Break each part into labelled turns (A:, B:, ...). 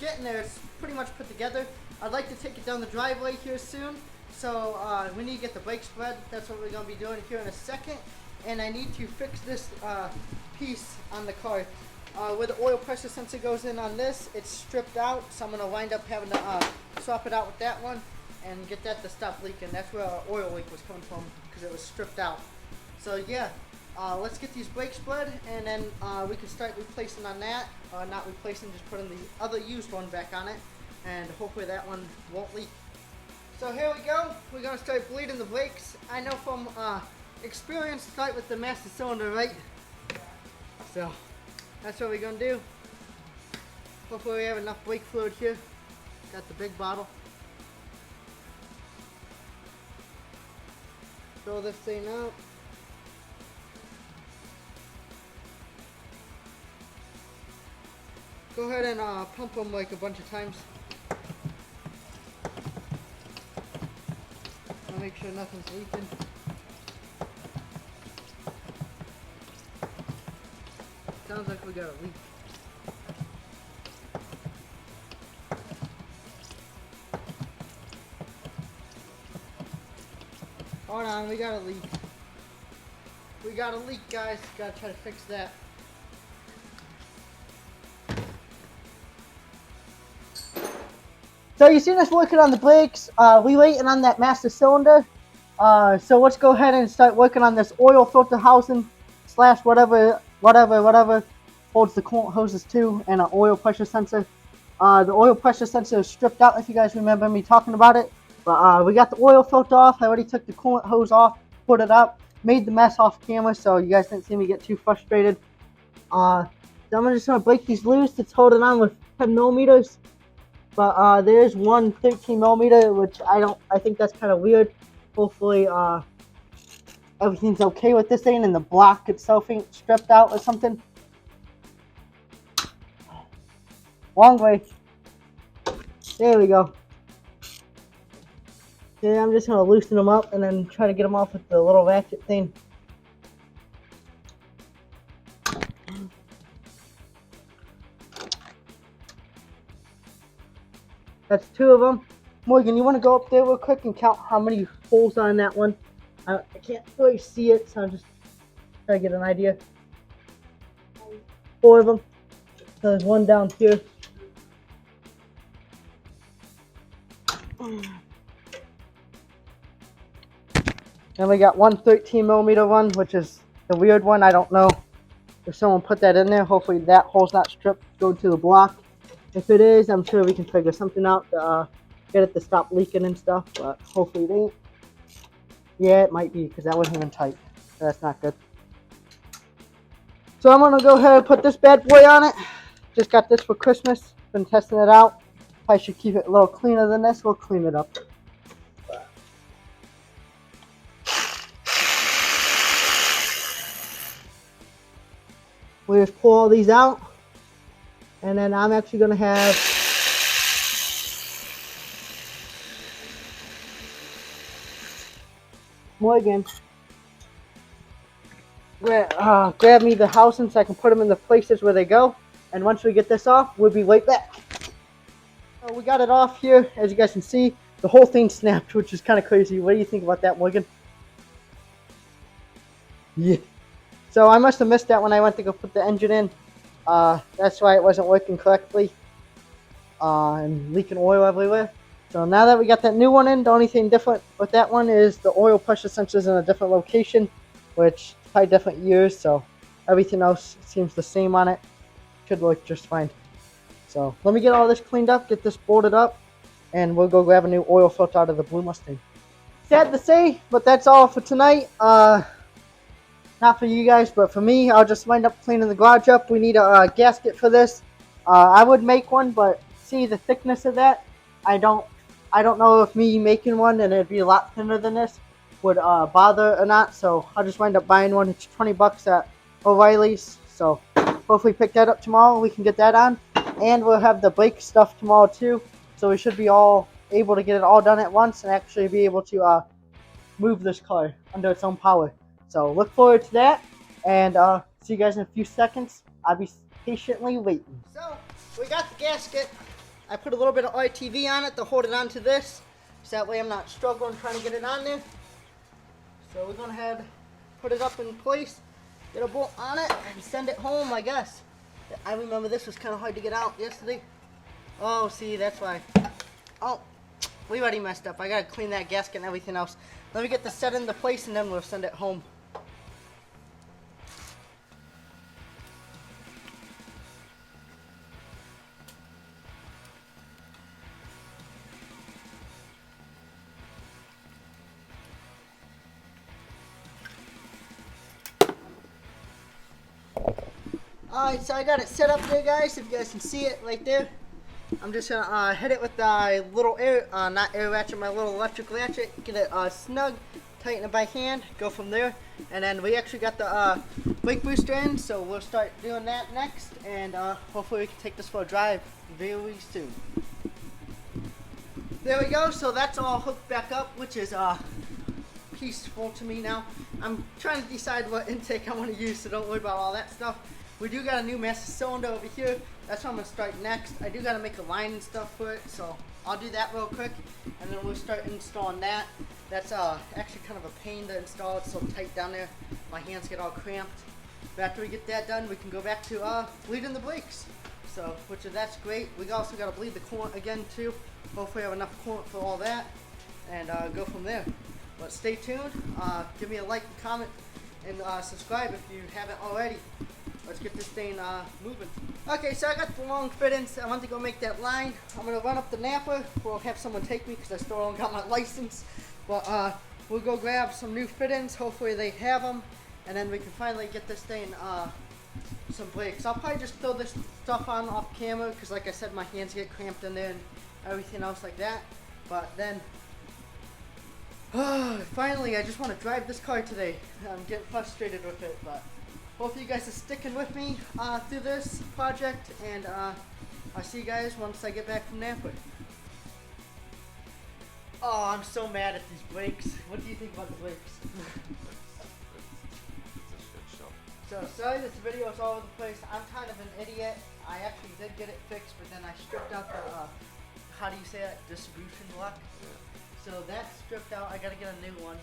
A: getting there. It's pretty much put together. I'd like to take it down the driveway here soon. So we need to get the brake spread. That's what we're going to be doing here in a second. And I need to fix this piece on the car. Where the oil pressure sensor goes in on this, it's stripped out. So I'm going to wind up having to swap it out with that one and get that to stop leaking. That's where our oil leak was coming from because it was stripped out. So yeah, let's get these brakes spread and then we can start replacing on that. Not replacing, just putting the other used one back on it. And hopefully that one won't leak. So here we go. We're going to start bleeding the brakes. I know from experience, start with the master cylinder, right? So that's what we're going to do. Hopefully we have enough brake fluid here. Got the big bottle. Throw this thing out. Go ahead and pump them like a bunch of times. I'll make sure nothing's leaking. Sounds like we got a leak. Hold on, we got a leak. We got a leak, guys. Gotta try to fix that. So you seen us working on the brakes. We waiting on that master cylinder. So let's go ahead and start working on this oil filter housing slash whatever holds the coolant hoses to, and an oil pressure sensor. The oil pressure sensor is stripped out if you guys remember me talking about it. But we got the oil filter off. I already took the coolant hose off, put it up, made the mess off camera so you guys didn't see me get too frustrated. So I'm just going to break these loose. It's holding on with 10 millimeters. But there is one 13 millimeter, which I think that's kind of weird. Hopefully everything's okay with this thing and the block itself ain't stripped out or something. Long way. There we go. Okay, I'm just going to loosen them up and then try to get them off with the little ratchet thing. That's two of them. Morgan, you want to go up there real quick and count how many holes are in that one? I can't really see it, so I'm just trying to get an idea. 4 of them. So there's one down here. And we got one 13 millimeter one, which is the weird one. I don't know if someone put that in there. Hopefully that hole's not stripped, go to the block. If it is, I'm sure we can figure something out to get it to stop leaking and stuff, but hopefully it ain't. Yeah, it might be, because that wasn't even tight. So that's not good. So I'm going to go ahead and put this bad boy on it. Just got this for Christmas. Been testing it out. I should keep it a little cleaner than this. We'll clean it up. We just pull all these out. And then I'm actually going to have Morgan grab me the housing so I can put them in the places where they go. And once we get this off, we'll be right back. So we got it off here. As you guys can see, the whole thing snapped, which is kind of crazy. What do you think about that, Morgan? Yeah. So I must have missed that when I went to go put the engine in. That's why it wasn't working correctly and leaking oil everywhere. So now that we got that new one in, the only thing different with that one is the oil pressure sensor is in a different location, which probably different years, so everything else seems the same on it. Should work just fine. So let me get all this cleaned up, get this bolted up, and we'll go grab a new oil filter out of the blue Mustang. Sad to say, but that's all for tonight. Not for you guys, but for me, I'll just wind up cleaning the garage up. We need a gasket for this. I would make one, but see the thickness of that. I don't know if me making one, and it'd be a lot thinner than this, would bother or not. So I'll just wind up buying one. It's 20 bucks at O'Reilly's. So hopefully pick that up tomorrow. We can get that on, and we'll have the brake stuff tomorrow too. So we should be all able to get it all done at once and actually be able to move this car under its own power. So look forward to that, and see you guys in a few seconds. I'll be patiently waiting. So we got the gasket. I put a little bit of RTV on it to hold it onto this, so that way I'm not struggling trying to get it on there. So we're gonna head, put it up in place, get a bolt on it, and send it home, I guess. I remember this was kind of hard to get out yesterday. Oh, see, that's why. Oh, we already messed up. I gotta clean that gasket and everything else. Let me get this set into place and then we'll send it home. Alright, so I got it set up there, guys, if you guys can see it right there. I'm just gonna hit it with the little not air ratchet, my little electric ratchet, get it snug, tighten it by hand, go from there. And then we actually got the brake booster in, so we'll start doing that next, and hopefully we can take this for a drive very soon. There we go, so that's all hooked back up, which is peaceful to me now. I'm trying to decide what intake I want to use, so don't worry about all that stuff. We do got a new master cylinder over here. That's what I'm going to start next. I do got to make a line and stuff for it, so I'll do that real quick, and then we'll start installing that. That's actually kind of a pain to install. It's so tight down there. My hands get all cramped. But after we get that done, we can go back to bleeding the brakes. So, that's great. We also got to bleed the coolant again too. Hopefully I have enough coolant for all that, and go from there. But stay tuned. Give me a like and comment, and subscribe if you haven't already. Let's get this thing moving. Okay, so I got the long fittings. I want to go make that line. I'm going to run up to Napa. We'll have someone take me because I still don't got my license. But we'll go grab some new fittings. Hopefully they have them. And then we can finally get this thing some brakes. I'll probably just throw this stuff on off camera because like I said, my hands get cramped in there and everything else like that. But then, finally, I just want to drive this car today. I'm getting frustrated with it, but hopefully you guys are sticking with me through this project, and I'll see you guys once I get back from Napa. Oh, I'm so mad at these brakes. What do you think about the brakes? So sorry this video is all over the place. I'm kind of an idiot. I actually did get it fixed, but then I stripped out the, how do you say that, distribution block? Yeah. So that's stripped out. I gotta get a new one.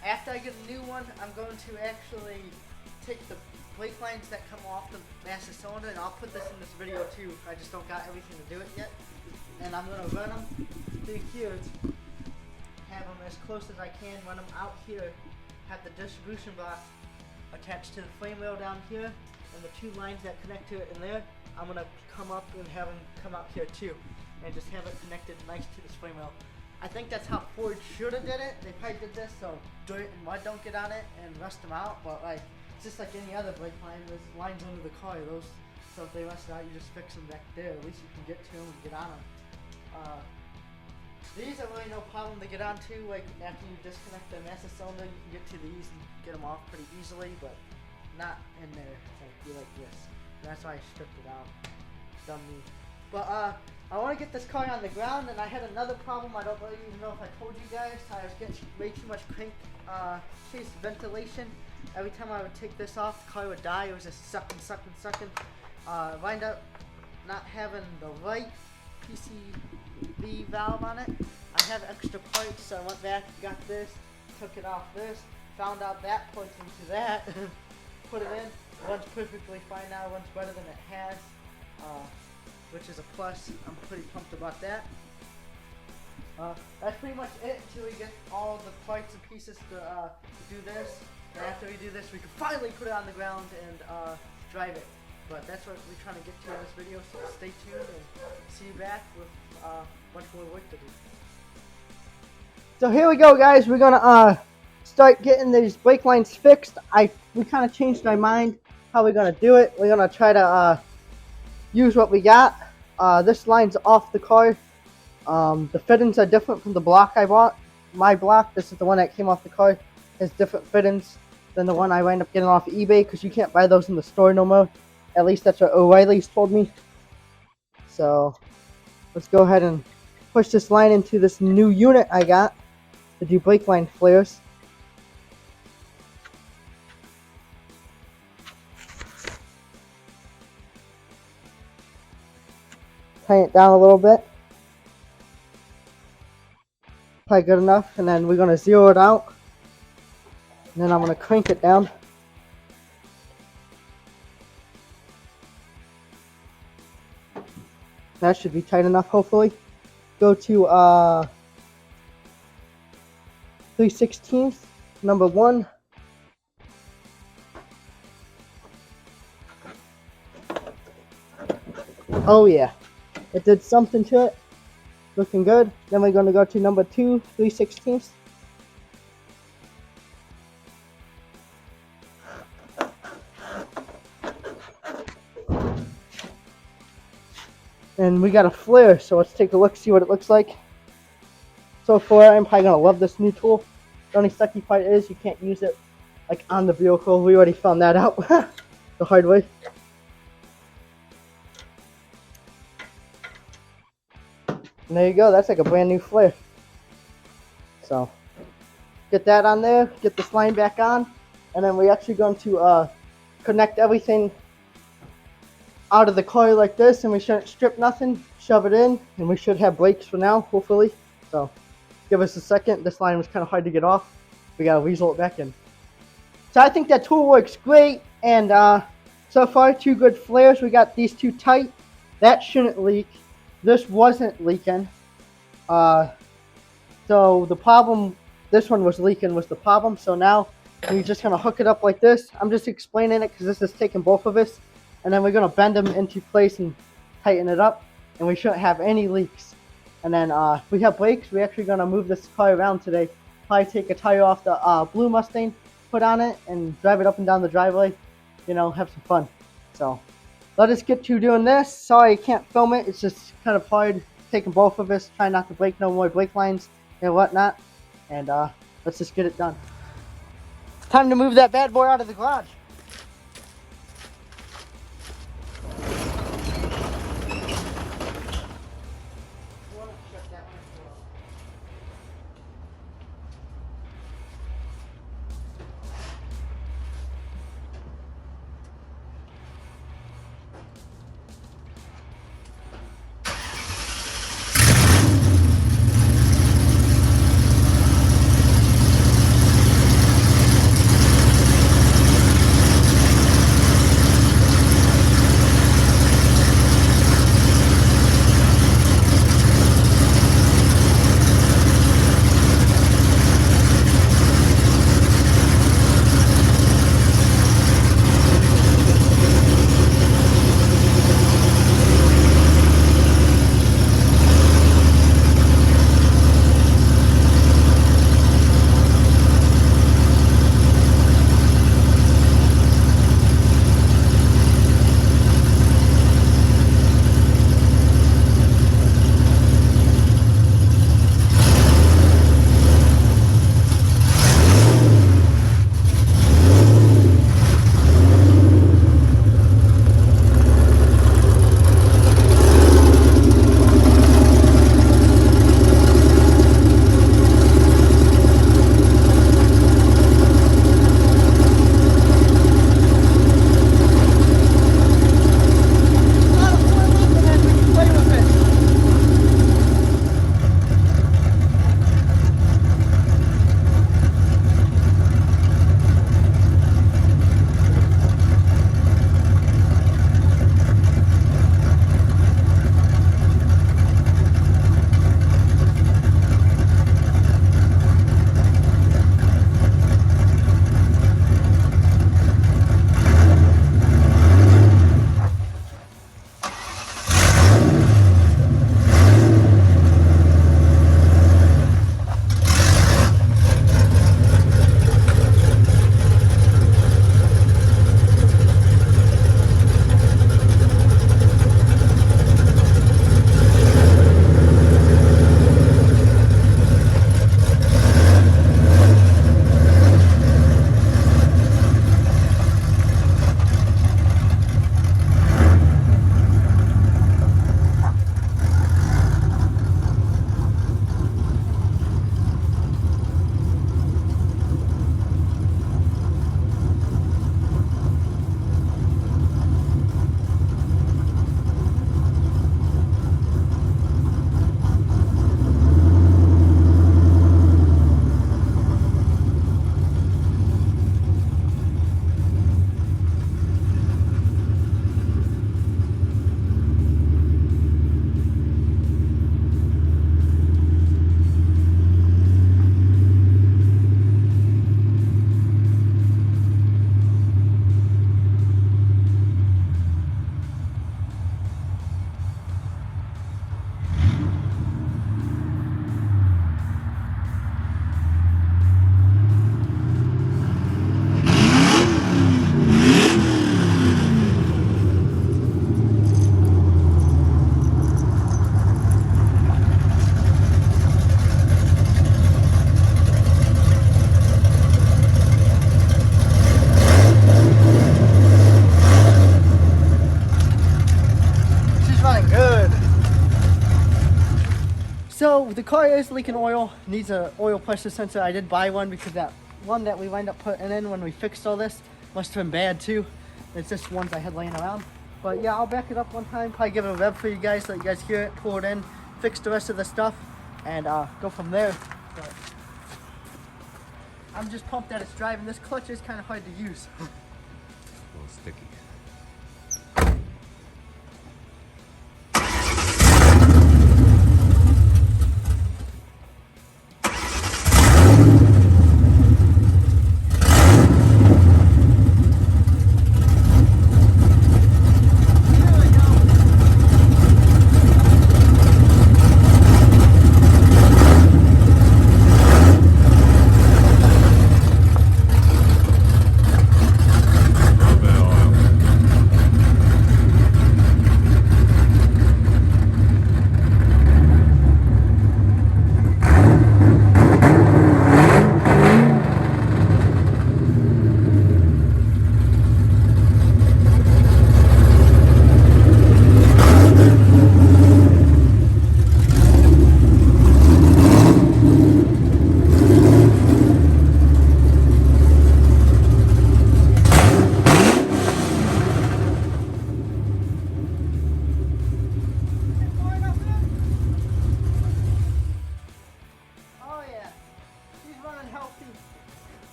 A: After I get a new one, I'm going to actually take the brake lines that come off the master cylinder, and I'll put this in this video too. I just don't got everything to do it yet. And I'm going to run them through here, have them as close as I can, run them out here, have the distribution box attached to the frame rail down here, and the two lines that connect to it in there, I'm going to come up and have them come out here too, and just have it connected nice to this frame rail. I think that's how Ford should have did it. They probably did this so dirt and mud don't get on it and rust them out. But like, it's just like any other brake line. There's lines under the car. Those, so if they rust out, you just fix them back there. At least you can get to them and get on them. These are really no problem to get onto. Like after you disconnect the master cylinder, you can get to these and get them off pretty easily. But not in there. It's like be like this. And that's why I stripped it out. Dumb me. But I want to get this car on the ground, and I had another problem. I don't really even know if I told you guys. I was getting way too much crank case ventilation. Every time I would take this off, the car would die. It was just sucking. I wind up not having the right PCV valve on it. I have extra parts, so I went back, got this, took it off this, found out that plugs into that, put it in. Runs perfectly fine now. Runs better than it has. Which is a plus. I'm pretty pumped about that. That's pretty much it until we get all the parts and pieces to do this. And after we do this, we can finally put it on the ground and drive it. But that's what we're trying to get to in this video, so stay tuned and see you back with much more work to do. So here we go, guys. We're gonna start getting these brake lines fixed. We kind of changed our mind how we're gonna do it. We're gonna try to use what we got. This line's off the car. The fittings are different from the block I bought. My block, this is the one that came off the car, has different fittings than the one I wind up getting off eBay because you can't buy those in the store no more. At least that's what O'Reilly's told me. So let's go ahead and push this line into this new unit I got to do brake line flares. tighten it down a little bit. Probably good enough. And then we're going to zero it out. And then I'm going to crank it down. That should be tight enough, hopefully. Go to 3/16, number 1. Oh yeah, it did something to it. Looking good. Then we're going to go to number 2, 3/16. And we got a flare, so let's take a look, see what it looks like. So far, I'm probably going to love this new tool. The only sucky part is you can't use it like on the vehicle. We already found that out the hard way. And there you go, that's like a brand new flare. So, get that on there, get this line back on, and then we're actually going to connect everything out of the car like this, and we shouldn't strip nothing, shove it in, and we should have brakes for now, hopefully. So, give us a second. This line was kind of hard to get off. We gotta weasel it back in. So I think that tool works great, and so far 2 good flares. We got these 2 tight. That shouldn't leak. This wasn't leaking. So the problem, this one was leaking was the problem. So now we're just gonna hook it up like this. I'm just explaining it because this is taking both of us, and then we're gonna bend them into place and tighten it up, and we shouldn't have any leaks. And then we have brakes. We're actually gonna move this car around today. Probably take a tire off the blue Mustang, put on it, and drive it up and down the driveway. You know, have some fun. So let us get to doing this. Sorry I can't film it. It's just kind of hard taking both of us, trying not to break no more brake lines and whatnot. And let's just get it done. Time to move that bad boy out of the garage. So the car is leaking oil, needs an oil pressure sensor. I did buy one because that one that we wind up putting in when we fixed all this must have been bad too. It's just ones I had laying around. But yeah, I'll back it up one time, probably give it a rev for you guys, let you guys hear it, pull it in, fix the rest of the stuff, and go from there. But I'm just pumped that it's driving. This clutch is kind of hard to use.
B: A little sticky.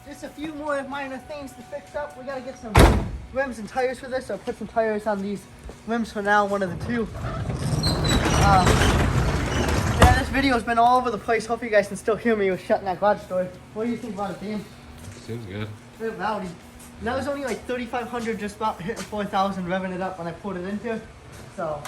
A: Just a few more minor things to fix up. We gotta get some rims and tires for this. I'll put some tires on these rims for now, one of the two. Yeah, this video has been all over the place. Hope you guys can still hear me with shutting that garage door. What do you think about it, Dan?
B: Seems good.
A: Very rowdy. And that was only like 3,500, just about hitting 4,000, revving it up when I put it into. So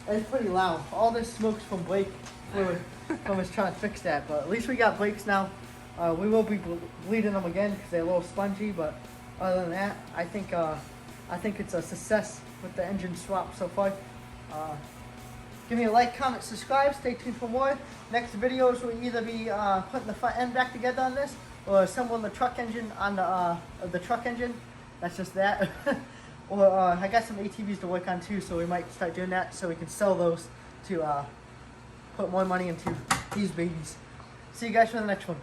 A: it's pretty loud. All this smoke's from Blake fluid from us trying to fix that. But at least we got brakes now. We will be bleeding them again because they're a little spongy, but other than that, I think it's a success with the engine swap so far. Give me a like, comment, subscribe. Stay tuned for more. Next videos will either be putting the front end back together on this, or assembling the truck engine on the truck engine. That's just that. Or I got some ATVs to work on too, so we might start doing that so we can sell those to put more money into these babies. See you guys for the next one.